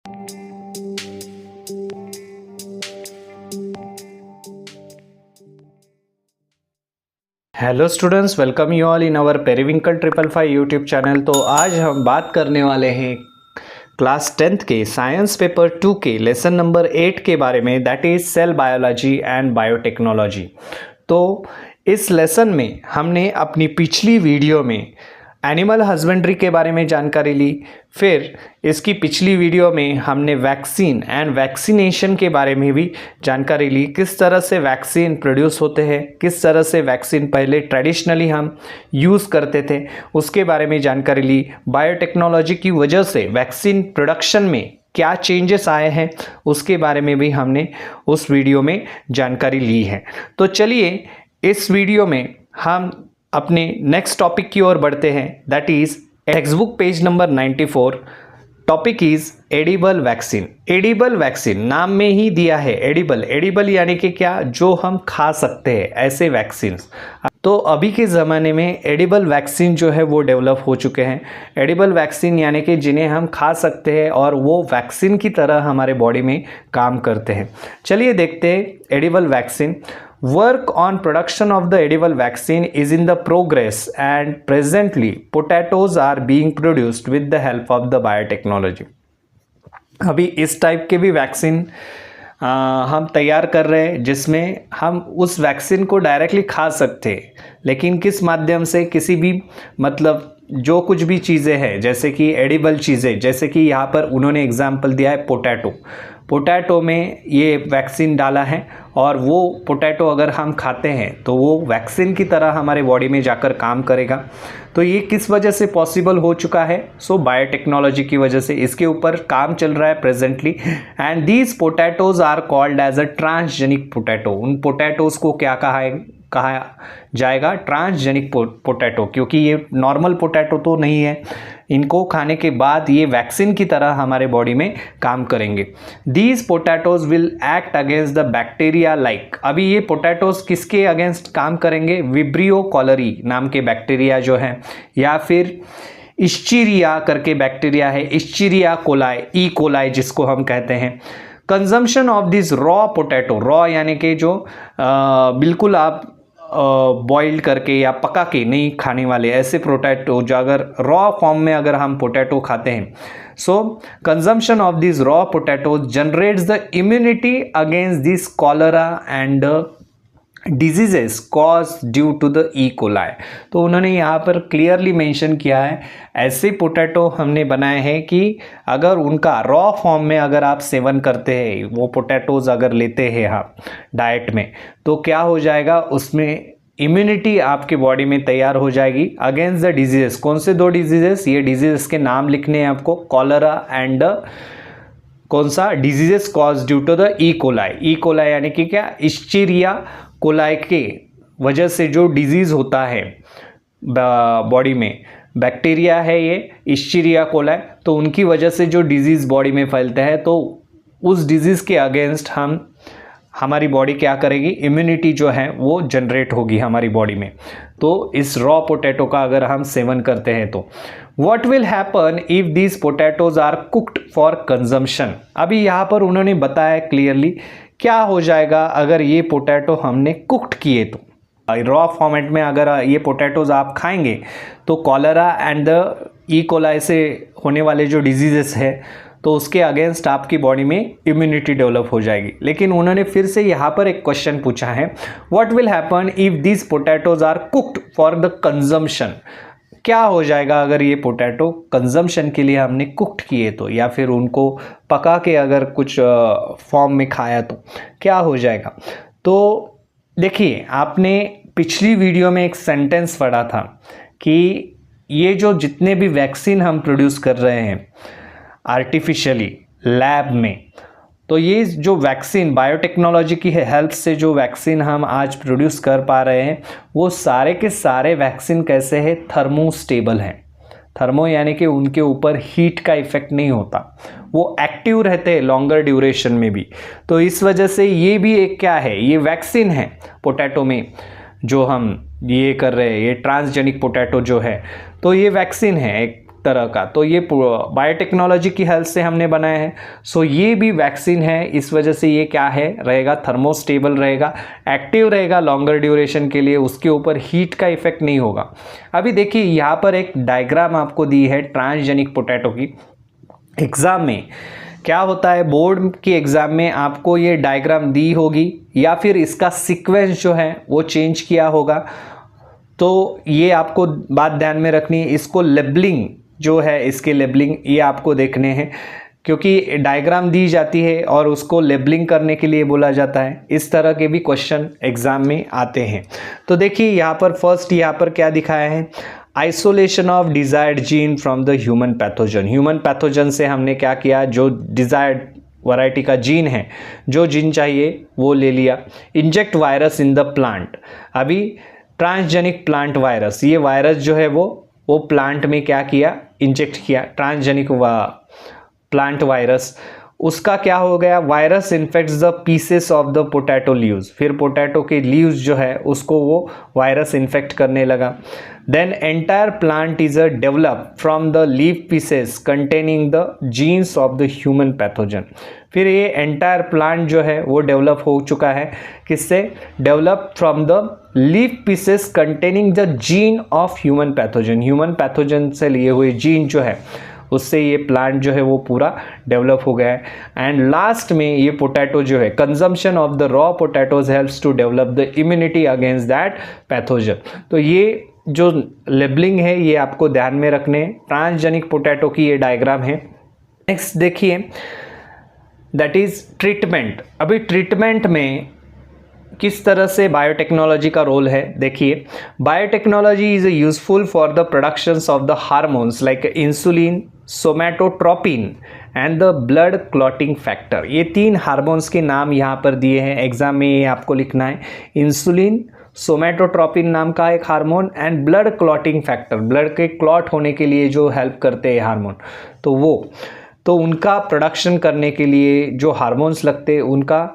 Hello students, welcome you all in our periwinkle 555 YouTube channel. तो आज हम बात करने वाले हैं क्लास 10th के साइंस पेपर 2 के लेसन नंबर 8 के बारे में, that is cell biology and biotechnology. तो इस लेसन में हमने अपनी पिछली वीडियो में एनिमल हस्बेंड्री के बारे में जानकारी ली, फिर इसकी पिछली वीडियो में हमने वैक्सीन एंड वैक्सीनेशन के बारे में भी जानकारी ली, किस तरह से वैक्सीन प्रोड्यूस होते हैं, किस तरह से वैक्सीन पहले ट्रेडिशनली हम यूज़ करते थे उसके बारे में जानकारी ली। बायोटेक्नोलॉजी की वजह से वैक्सीन प्रोडक्शन में क्या चेंजेस आए हैं उसके बारे में भी हमने उस वीडियो में जानकारी ली है। तो चलिए इस वीडियो में हम अपने नेक्स्ट टॉपिक की ओर बढ़ते हैं, that is text book page number 94। Topic is edible vaccine. Edible vaccine नाम में ही दिया है एडिबल। एडिबल यानी कि क्या, जो हम खा सकते हैं, ऐसे वैक्सीन। तो अभी के ज़माने में एडिबल वैक्सीन जो है वो डेवलप हो चुके हैं। एडिबल वैक्सीन यानी कि जिन्हें हम खा सकते हैं और वो वैक्सीन की तरह हमारे बॉडी में काम करते हैं। चलिए देखते हैं edible vaccine. Work on production of the edible vaccine is in the progress and presently potatoes are being produced with the help of the biotechnology। अभी इस टाइप के भी वैक्सीन हम तैयार कर रहे हैं जिसमें हम उस वैक्सीन को डायरेक्टली खा सकते हैं, लेकिन किस माध्यम से, किसी भी मतलब जो कुछ भी चीज़ें हैं जैसे कि एडिबल चीज़ें, जैसे कि यहाँ पर उन्होंने एग्जाम्पल दिया है पोटैटो। पोटैटो में ये वैक्सीन डाला है और वो पोटैटो अगर हम खाते हैं तो वो वैक्सीन की तरह हमारे बॉडी में जाकर काम करेगा। तो ये किस वजह से पॉसिबल हो चुका है? बायोटेक्नोलॉजी की वजह से इसके ऊपर काम चल रहा है presently. And these potatoes are called as a transgenic potato. उन पोटैटोज को क्या कहा जाएगा? ट्रांसजेनिक पोटैटो, क्योंकि ये नॉर्मल पोटैटो तो नहीं है। इनको खाने के बाद ये वैक्सीन की तरह हमारे बॉडी में काम करेंगे। These potatoes will act against the bacteria like. अभी ये पोटैटोज किसके अगेंस्ट काम करेंगे? विब्रियो कॉलरी नाम के बैक्टीरिया जो है, या फिर इश्चीरिया करके बैक्टीरिया है, इश्चीरिया कोलाई, ई कोलाई जिसको हम कहते हैं। Consumption of this raw potato, raw यानी कि जो बिल्कुल आप बॉइल्ड करके या पका के नहीं खाने वाले ऐसे पोटैटो, जो अगर रॉ फॉर्म में अगर हम पोटैटो खाते हैं, so consumption of this raw potato generates the immunity against this cholera and diseases cause due to the E coli. तो उन्होंने यहाँ पर क्लियरली मेंशन किया है, ऐसे पोटैटो हमने बनाए हैं कि अगर उनका रॉ फॉर्म में अगर आप सेवन करते हैं, वो पोटैटोज अगर लेते हैं आप डाइट में, तो क्या हो जाएगा, उसमें इम्यूनिटी आपके बॉडी में तैयार हो जाएगी अगेंस्ट द डिजीजेस। कौन से दो डिजीजेस? ये डिजीजेस के नाम लिखने हैं आपको, कॉलरा एंड कौन सा? Diseases cause due to the E coli. E coli यानी कि क्या? इश्चीरिया कोलाई के वजह से जो डिजीज़ होता है बॉडी में, बैक्टीरिया है ये इश्चीरिया कोलाई, तो उनकी वजह से जो डिजीज़ बॉडी में फैलता है, तो उस डिजीज़ के अगेंस्ट हमारी बॉडी क्या करेगी? इम्यूनिटी जो है वो जनरेट होगी हमारी बॉडी में। तो इस रॉ पोटैटो का अगर हम सेवन करते हैं तो what will happen if these potatoes are cooked for consumption. अभी यहाँ पर उन्होंने बताया क्लियरली क्या हो जाएगा अगर ये पोटैटो हमने कुक्ड किए तो। रॉ फॉर्मेट में अगर ये पोटैटोज आप खाएंगे तो cholera and the E coli से होने वाले जो डिजीजेस है, तो उसके अगेंस्ट आपकी बॉडी में इम्यूनिटी डेवलप हो जाएगी। लेकिन उन्होंने फिर से यहाँ पर एक क्वेश्चन पूछा है, what will happen if these potatoes are cooked for the consumption. क्या हो जाएगा अगर ये पोटैटो कंजम्पशन के लिए हमने कुक्ड किए तो, या फिर उनको पका के अगर कुछ फॉर्म में खाया तो क्या हो जाएगा? तो देखिए, आपने पिछली वीडियो में एक सेंटेंस पढ़ा था कि ये जो जितने भी वैक्सीन हम प्रोड्यूस कर रहे हैं आर्टिफिशियली लैब में, तो ये जो वैक्सीन बायोटेक्नोलॉजी की हेल्प से जो वैक्सीन हम आज प्रोड्यूस कर पा रहे हैं, वो सारे के सारे वैक्सीन कैसे हैं? थर्मोस्टेबल हैं। थर्मो यानी कि उनके ऊपर हीट का इफेक्ट नहीं होता, वो एक्टिव रहते हैं लॉन्गर ड्यूरेशन में भी। तो इस वजह से ये भी एक क्या है? ये वैक्सीन है पोटैटो में जो हम ये कर रहे हैं, ये ट्रांसजेनिक पोटैटो जो है, तो ये वैक्सीन है, एक तरह का, तो ये बायोटेक्नोलॉजी की हेल्प से हमने बनाया है। सो ये भी वैक्सीन है, इस वजह से ये क्या है रहेगा, थर्मोस्टेबल रहेगा, एक्टिव रहेगा लॉन्गर ड्यूरेशन के लिए, उसके ऊपर हीट का इफेक्ट नहीं होगा। अभी देखिए यहाँ पर एक डायग्राम आपको दी है ट्रांसजेनिक पोटैटो की। एग्जाम में क्या होता है, बोर्ड की एग्जाम में आपको ये डायग्राम दी होगी या फिर इसका सीक्वेंस जो है वो चेंज किया होगा, तो ये आपको बात ध्यान में रखनी है। इसको लेबलिंग जो है, इसके लेबलिंग ये आपको देखने हैं, क्योंकि डायग्राम दी जाती है और उसको लेबलिंग करने के लिए बोला जाता है। इस तरह के भी क्वेश्चन एग्जाम में आते हैं। तो देखिए यहाँ पर फर्स्ट यहाँ पर क्या दिखाया है, isolation of desired gene from the human pathogen. Human pathogen से हमने क्या किया, जो डिजायर्ड वैरायटी का जीन है, जो जीन चाहिए वो ले लिया। Inject virus in the plant, अभी ट्रांसजेनिक प्लांट वायरस, ये वायरस जो है वो प्लांट में क्या किया, इंजेक्ट किया ट्रांसजेनिक प्लांट वायरस। उसका क्या हो गया, virus infects the pieces of the potato leaves, फिर पोटैटो के लीव्स जो है उसको वो वायरस इन्फेक्ट करने लगा। Then entire plant is a develop from the leaf pieces containing the genes of the human pathogen. फिर ये एंटायर प्लांट जो है वो डेवलप हो चुका है, किससे, develop from the leaf pieces containing the gene of human pathogen. Human pathogen से लिए हुए जीन जो है उससे ये प्लांट जो है वो पूरा डेवलप हो गया है। एंड लास्ट में ये पोटैटो जो है, consumption of the raw potatoes helps to develop the immunity against that pathogen. तो ये जो लेबलिंग है ये आपको ध्यान में रखने। ट्रांसजेनिक पोटैटो की ये डायग्राम है। नेक्स्ट देखिए, दैट इज ट्रीटमेंट। अभी ट्रीटमेंट में किस तरह से बायोटेक्नोलॉजी का रोल है, देखिए, biotechnology is useful for the productions of the hormones like insulin, somatotropin and the blood clotting factor. ये 3 हार्मोन्स के नाम यहाँ पर दिए हैं, एग्जाम में ये आपको लिखना है। इंसुलिन, सोमैटोट्रोपिन नाम का एक hormone and blood clotting factor, blood के क्लॉट होने के लिए जो हेल्प करते हैं हार्मोन, तो वो, तो उनका प्रोडक्शन करने के लिए जो हार्मोन्स लगते हैं उनका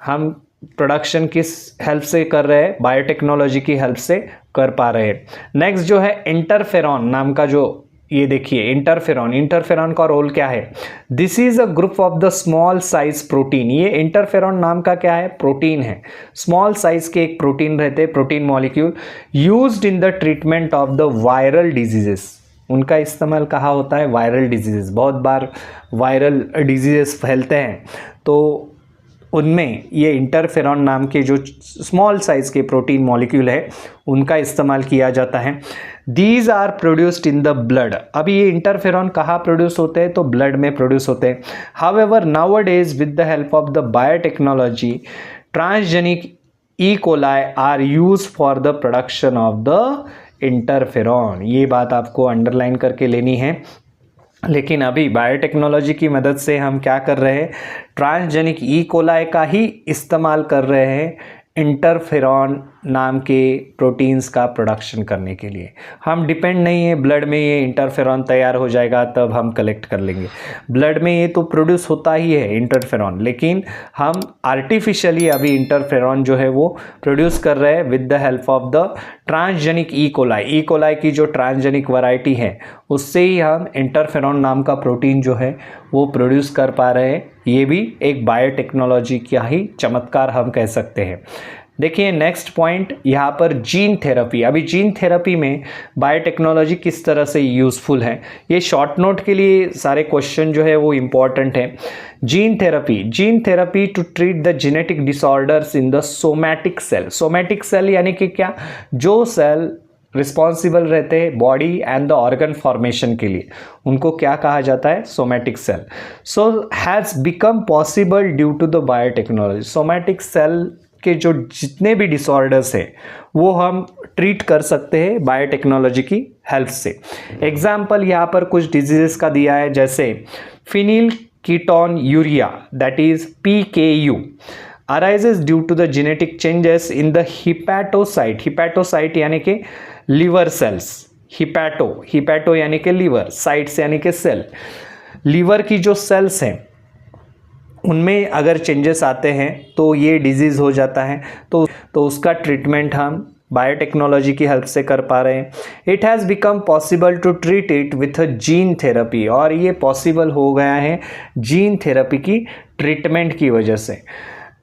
हम प्रोडक्शन किस हेल्प से कर रहे हैं, बायोटेक्नोलॉजी की हेल्प से कर पा रहे हैं। नेक्स्ट जो है इंटरफेरॉन नाम का, जो ये देखिए इंटरफेरॉन का रोल क्या है, this is a group of the small size protein. ये इंटरफेरॉन नाम का क्या है, प्रोटीन है, स्मॉल साइज के एक प्रोटीन रहते हैं, protein molecule, used in the treatment of the viral diseases. उनका इस्तेमाल कहाँ होता है, वायरल डिजीजेस, बहुत बार वायरल डिजीजेस फैलते हैं तो उनमें ये इंटरफेरॉन नाम के जो स्मॉल साइज के प्रोटीन मॉलिक्यूल है उनका इस्तेमाल किया जाता है। These are produced in the blood. अभी ये इंटरफेरॉन कहाँ प्रोड्यूस होते हैं, तो ब्लड में प्रोड्यूस होते हैं। However nowadays with the help of the biotechnology, transgenic E coli are use for the production of the interferon. ये बात आपको अंडरलाइन करके लेनी है। लेकिन अभी बायोटेक्नोलॉजी की मदद से हम क्या कर रहे हैं, ट्रांसजेनिक ई कोलाई का ही इस्तेमाल कर रहे हैं इंटरफेरॉन नाम के प्रोटीन्स का प्रोडक्शन करने के लिए। हम डिपेंड नहीं है ब्लड में ये इंटरफेरॉन तैयार हो जाएगा तब हम कलेक्ट कर लेंगे, ब्लड में ये तो प्रोड्यूस होता ही है इंटरफेरॉन, लेकिन हम आर्टिफिशियली अभी इंटरफेरॉन जो है वो प्रोड्यूस कर रहे हैं with the help of the transgenic E coli. E coli की जो ट्रांसजेनिक वैरायटी है उससे ही हम इंटरफेरॉन नाम का प्रोटीन जो है वो प्रोड्यूस कर पा रहे हैं। ये भी एक बायोटेक्नोलॉजी का ही चमत्कार हम कह सकते हैं। देखिए नेक्स्ट पॉइंट यहाँ पर जीन थेरेपी। अभी जीन थेरेपी में बायोटेक्नोलॉजी किस तरह से यूज़फुल है, ये शॉर्ट नोट के लिए सारे क्वेश्चन जो है वो इम्पॉर्टेंट है। Gene therapy to treat the genetic disorders in the somatic cell. Somatic cell यानी कि क्या, जो सेल रिस्पॉन्सिबल रहते हैं body and the organ formation के लिए, उनको क्या कहा जाता है, somatic cell. So has become possible due to the biotechnology. Somatic cell के जो जितने भी डिसऑर्डर्स हैं वो हम ट्रीट कर सकते हैं बायोटेक्नोलॉजी की हेल्प से। एग्जाम्पल यहाँ पर कुछ डिजीजेस का दिया है, जैसे phenyl ketone urea that is PKU arises due to the genetic changes in the hepatocyte यानी कि लिवर सेल्स, हिपैटो यानी कि लिवर, साइट्स यानी कि सेल, लीवर की जो सेल्स हैं उनमें अगर चेंजेस आते हैं तो ये डिजीज़ हो जाता है। तो उसका ट्रीटमेंट हम बायोटेक्नोलॉजी की हेल्प से कर पा रहे हैं। It has become possible to treat it with a gene therapy, और ये पॉसिबल हो गया है जीन थेरेपी की ट्रीटमेंट की वजह से।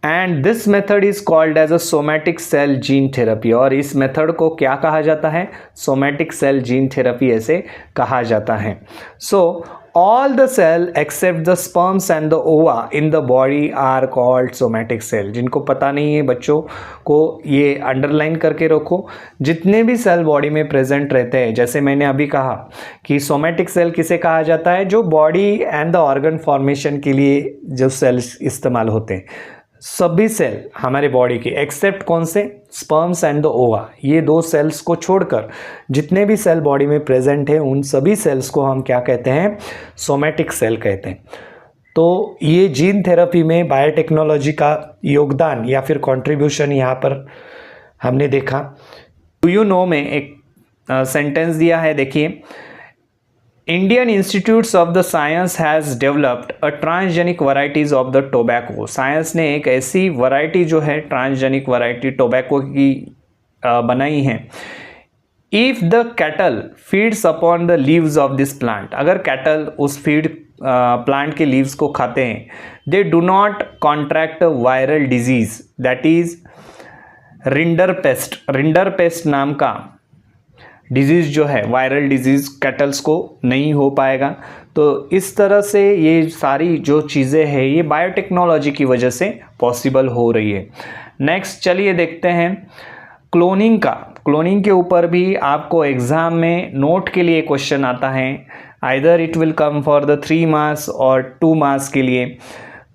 And this method is called as a somatic cell gene therapy, और इस मेथड को क्या कहा जाता है? सोमैटिक सेल जीन थेरेपी ऐसे कहा जाता है। सो all the cell except the sperms and the ova in the body are called somatic cell। जिनको पता नहीं है बच्चों को ये अंडरलाइन करके रखो। जितने भी सेल बॉडी में प्रेजेंट रहते हैं, जैसे मैंने अभी कहा कि सोमैटिक सेल किसे कहा जाता है? जो body and the organ formation के लिए जो सेल्स इस्तेमाल होते हैं, सभी सेल हमारे बॉडी के एक्सेप्ट कौन से? स्पर्म्स एंड द ओवा। ये दो सेल्स को छोड़कर जितने भी सेल बॉडी में प्रेजेंट है, उन सभी सेल्स को हम क्या कहते हैं? सोमैटिक सेल कहते हैं। तो ये जीन थेरेपी में बायोटेक्नोलॉजी का योगदान या फिर कंट्रीब्यूशन यहाँ पर हमने देखा। डू यू नो में एक सेंटेंस दिया है, देखिए, Indian institutes of the science has developed a transgenic varieties of the tobacco. Science ने एक ऐसी वैरायटी जो है ट्रांसजेनिक वैरायटी टोबैको की बनाई है। If the cattle feeds upon the leaves of this plant, अगर कैटल उस फीड प्लांट के लीव्स को खाते हैं, they do not contract viral disease that is rinderpest. Rinderpest नाम का डिजीज़ जो है, वायरल डिजीज़ कैटल्स को नहीं हो पाएगा। तो इस तरह से ये सारी जो चीज़ें हैं ये बायोटेक्नोलॉजी की वजह से पॉसिबल हो रही है। नेक्स्ट चलिए देखते हैं क्लोनिंग का। क्लोनिंग के ऊपर भी आपको एग्ज़ाम में नोट के लिए क्वेश्चन आता है, either it will come for the 3 marks और 2 मार्क्स के लिए।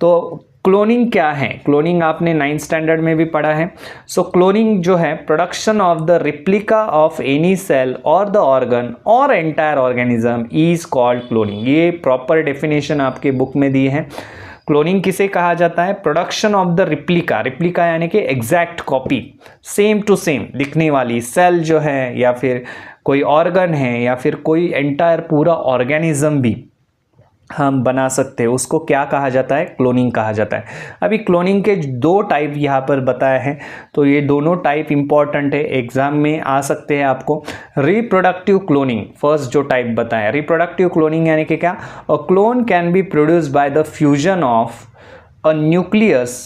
तो क्लोनिंग क्या है? क्लोनिंग आपने 9th स्टैंडर्ड में भी पढ़ा है। सो क्लोनिंग जो है production of the replica of any cell और द ऑर्गन और entire organism is called cloning. ये प्रॉपर डेफिनेशन आपके बुक में दी है। क्लोनिंग किसे कहा जाता है? Production of the replica. Replica यानी कि exact copy, same to same दिखने वाली सेल जो है, या फिर कोई ऑर्गन है, या फिर कोई एंटायर पूरा ऑर्गेनिज्म भी हम बना सकते हैं, उसको क्या कहा जाता है? क्लोनिंग कहा जाता है। अभी क्लोनिंग के 2 टाइप यहाँ पर बताए हैं, तो ये दोनों टाइप इंपॉर्टेंट है, एग्जाम में आ सकते हैं आपको। रिप्रोडक्टिव क्लोनिंग फर्स्ट जो टाइप बताया, रिप्रोडक्टिव क्लोनिंग यानी कि क्या? A clone can be produced by the fusion of a nucleus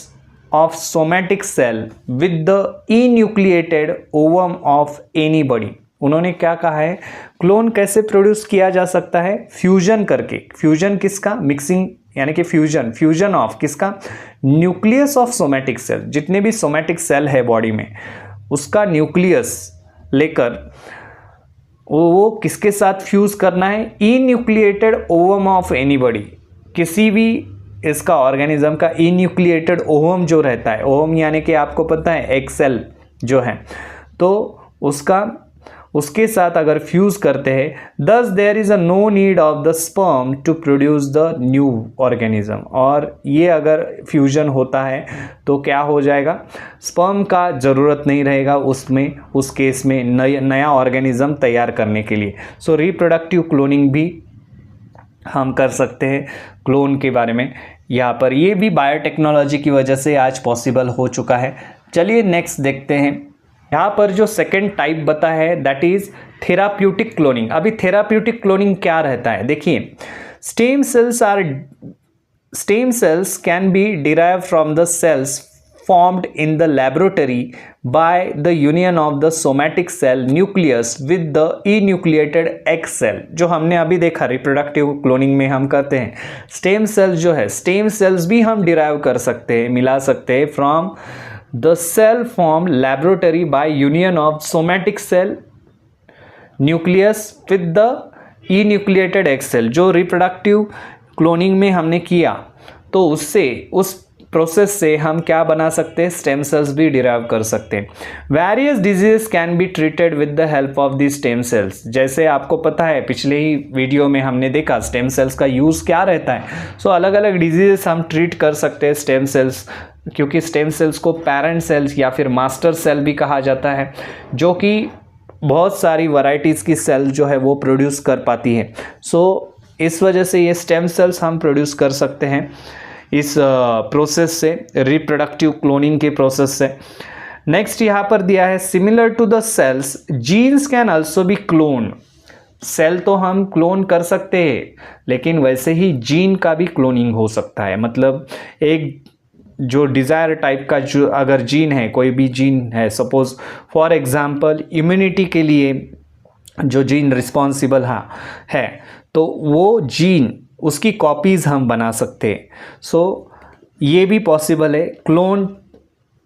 of somatic cell with the enucleated ovum of anybody. उन्होंने क्या कहा है? क्लोन कैसे प्रोड्यूस किया जा सकता है? फ्यूजन करके। फ्यूजन किसका? मिक्सिंग यानी कि फ्यूजन ऑफ किसका? Nucleus of somatic cell. जितने भी सोमैटिक सेल है बॉडी में, उसका न्यूक्लियस लेकर वो किसके साथ फ्यूज करना है? इन्यूक्लिएटेड ओवम ऑफ एनीबॉडी। किसी भी इसका ऑर्गेनिज्म का इन्यूक्लिएटेड ओवम जो रहता है, ओवम यानी कि आपको पता है एक सेल जो है, तो उसके साथ अगर फ्यूज करते हैं, thus there is a no need of the sperm to produce the new organism. और ये अगर फ्यूजन होता है तो क्या हो जाएगा? स्पर्म का ज़रूरत नहीं रहेगा उसमें, उस केस में नया ऑर्गेनिज्म तैयार करने के लिए। सो रिप्रोडक्टिव क्लोनिंग भी हम कर सकते हैं क्लोन के बारे में यहाँ पर। ये भी बायोटेक्नोलॉजी की वजह से आज पॉसिबल हो चुका है। चलिए नेक्स्ट देखते हैं। यहाँ पर जो सेकेंड टाइप बता है दैट इज थेराप्यूटिक क्लोनिंग। अभी थेराप्यूटिक क्लोनिंग क्या रहता है? देखिए, stem cells can be derive from the cells formed in the laboratory by the union of the somatic cell nucleus with the enucleated egg cell। जो हमने अभी देखा reproductive cloning में हम करते हैं। स्टेम सेल्स जो है, स्टेम सेल्स भी हम डिराइव कर सकते हैं, मिला सकते हैं from the cell form laboratory by union of somatic cell nucleus with the enucleated egg cell. जो रिप्रोडक्टिव क्लोनिंग में हमने किया, तो उससे उस प्रोसेस से हम क्या बना सकते हैं? स्टेम सेल्स भी डिराइव कर सकते हैं। Various disease can be treated with the help of the stem cells. जैसे आपको पता है, पिछले ही वीडियो में हमने देखा स्टेम सेल्स का यूज़ क्या रहता है। सो अलग अलग डिजीजेस हम ट्रीट कर सकते हैं स्टेम सेल्स, क्योंकि स्टेम सेल्स को पेरेंट सेल्स या फिर मास्टर सेल भी कहा जाता है, जो कि बहुत सारी वैरायटीज़ की सेल जो है वो प्रोड्यूस कर पाती है। सो इस वजह से ये स्टेम सेल्स हम प्रोड्यूस कर सकते हैं इस प्रोसेस से, रिप्रोडक्टिव क्लोनिंग के प्रोसेस से। नेक्स्ट यहाँ पर दिया है similar to the cells genes can also be clone. Cell तो हम क्लोन कर सकते हैं, लेकिन वैसे ही जीन का भी क्लोनिंग हो सकता है। मतलब एक जो डिज़ायर टाइप का जो अगर जीन है, कोई भी जीन है, सपोज फॉर एग्जांपल इम्यूनिटी के लिए जो जीन रिस्पॉन्सिबल है, तो वो जीन उसकी कॉपीज़ हम बना सकते हैं। सो ये भी पॉसिबल है। Clone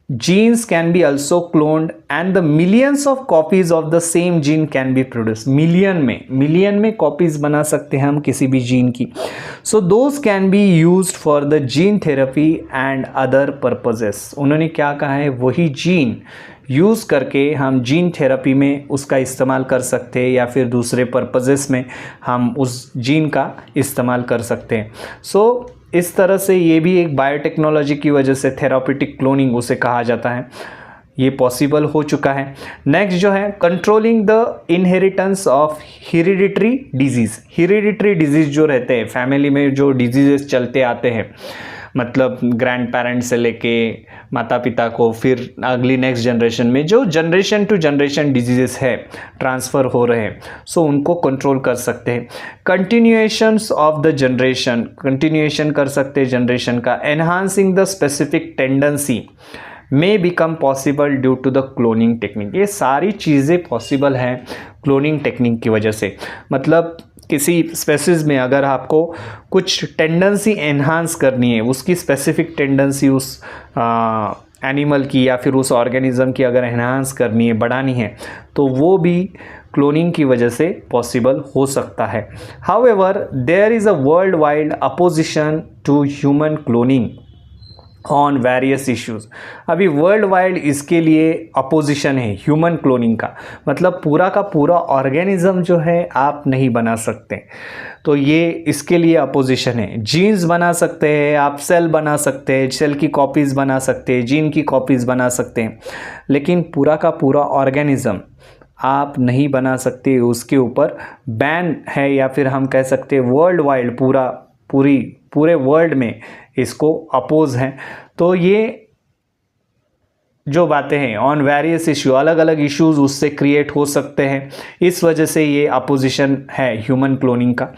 genes can be also cloned and the millions of copies of the same gene can be produced। Million में कॉपीज बना सकते हैं हम किसी भी जीन की। so those can be used for the gene therapy and other purposes। उन्होंने क्या कहा है, वही जीन यूज़ करके हम जीन थेरेपी में उसका इस्तेमाल कर सकते हैं या फिर दूसरे पर्पजेस में हम उस जीन का इस्तेमाल कर सकते हैं। सो इस तरह से ये भी एक बायोटेक्नोलॉजी की वजह से थेराप्यूटिक क्लोनिंग उसे कहा जाता है, ये पॉसिबल हो चुका है। नेक्स्ट जो है controlling the inheritance of hereditary disease. Hereditary disease जो रहते हैं फैमिली में, जो डिजीजेस चलते आते हैं, मतलब ग्रैंड पेरेंट्स से लेके माता पिता को, फिर अगली नेक्स्ट जनरेशन में जो जनरेशन टू जनरेशन डिजीजेस है ट्रांसफ़र हो रहे हैं, सो उनको कंट्रोल कर सकते हैं। Continuations of the generation, continuation कर सकते हैं जनरेशन का। Enhancing the specific tendency may become possible due to the cloning technique. ये सारी चीज़ें पॉसिबल हैं क्लोनिंग टेक्निक की वजह से। मतलब किसी स्पेसीज में अगर आपको कुछ टेंडेंसी एनहांस करनी है, उसकी स्पेसिफिक टेंडेंसी उस एनिमल की या फिर उस ऑर्गेनिज्म की अगर एनहांस करनी है, बढ़ानी है, तो वो भी क्लोनिंग की वजह से पॉसिबल हो सकता है। However there is a world wide opposition to human cloning on various issues. अभी वर्ल्ड वाइड इसके लिए अपोजिशन है ह्यूमन क्लोनिंग का, मतलब पूरा का पूरा ऑर्गेनिज्म जो है आप नहीं बना सकते, तो ये इसके लिए अपोजिशन है। जीन्स बना सकते हैं आप, सेल बना सकते हैं, सेल की कॉपीज़ बना सकते हैं, जीन की कॉपीज़ बना सकते हैं, लेकिन पूरा का पूरा ऑर्गेनिज्म आप नहीं बना सकते। उसके ऊपर बैन है, या फिर हम कह सकते हैं वर्ल्ड वाइड पूरे वर्ल्ड में इसको अपोज हैं। तो ये जो बातें हैं ऑन वेरियस इशू, अलग अलग इश्यूज उससे क्रिएट हो सकते हैं, इस वजह से ये अपोजिशन है ह्यूमन क्लोनिंग का।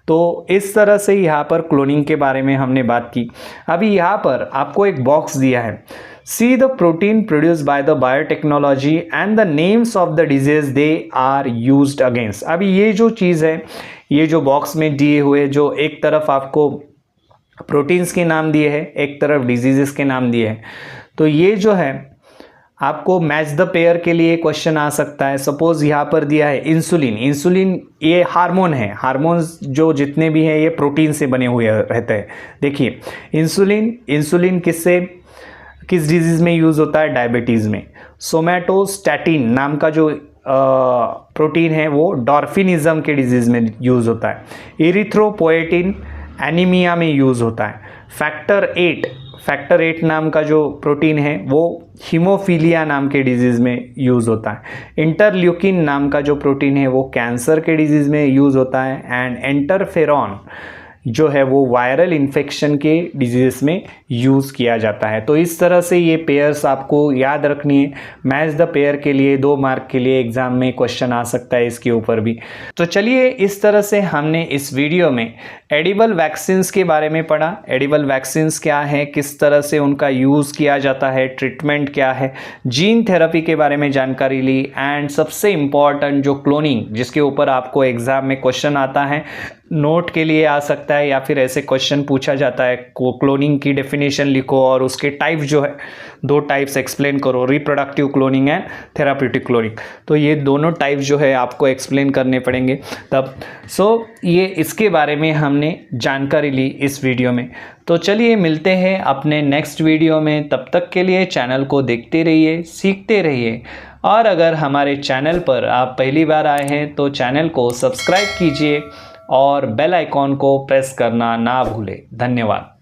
तो इस तरह से यहाँ पर क्लोनिंग के बारे में हमने बात की। अभी यहाँ पर आपको एक बॉक्स दिया है, see the protein produced by the biotechnology and the names of the disease they are used against. अभी ये जो चीज़ है, ये जो बॉक्स में दिए हुए, जो एक तरफ आपको प्रोटीन्स के नाम दिए हैं, एक तरफ डिजीजेस के नाम दिए हैं, तो ये जो है आपको मैच द पेयर के लिए क्वेश्चन आ सकता है। सपोज यहाँ पर दिया है इंसुलिन। इंसुलिन ये हार्मोन है, हार्मोन्स जो जितने भी हैं ये प्रोटीन से बने हुए रहते हैं। देखिए इंसुलिन किस डिजीज़ में यूज़ होता है, डायबिटीज़ में। सोमैटोस्टैटिन नाम का जो प्रोटीन है वो डॉर्फिनिज्म के डिजीज़ में यूज़ होता है। इरिथ्रोपोएटिन एनीमिया में यूज़ होता है। फैक्टर 8 नाम का जो प्रोटीन है वो हीमोफीलिया नाम के डिजीज़ में यूज़ होता है। इंटरल्यूकिन नाम का जो प्रोटीन है वो कैंसर के डिजीज़ में यूज़ होता है। एंड इंटरफेरॉन जो है वो वायरल इन्फेक्शन के डिजीज़ में यूज़ किया जाता है। तो इस तरह से ये पेयर्स आपको याद रखनी है। मैच द पेयर के लिए 2 मार्क के लिए एग्ज़ाम में क्वेश्चन आ सकता है इसके ऊपर भी। तो चलिए, इस तरह से हमने इस वीडियो में एडिबल वैक्सीन्स के बारे में पढ़ा। एडिबल वैक्सीन्स क्या है, किस तरह से उनका यूज़ किया जाता है, ट्रीटमेंट क्या है, जीन थेरेपी के बारे में जानकारी ली, एंड सबसे इम्पॉर्टेंट जो क्लोनिंग, जिसके ऊपर आपको एग्ज़ाम में क्वेश्चन आता है, नोट के लिए आ सकता है या फिर ऐसे क्वेश्चन पूछा जाता है, क्लोनिंग की डेफिनेशन लिखो और उसके टाइप जो है 2 टाइप्स एक्सप्लेन करो, reproductive cloning and therapeutic cloning. तो ये दोनों टाइप जो है आपको एक्सप्लेन करने पड़ेंगे तब। ये इसके बारे में हमने जानकारी ली इस वीडियो में। तो चलिए मिलते हैं अपने नेक्स्ट वीडियो में। तब तक के लिए चैनल को देखते रहिए, सीखते रहिए, और अगर हमारे चैनल पर आप पहली बार आए हैं तो चैनल को सब्सक्राइब कीजिए और बेल आइकॉन को प्रेस करना ना भूलें। धन्यवाद।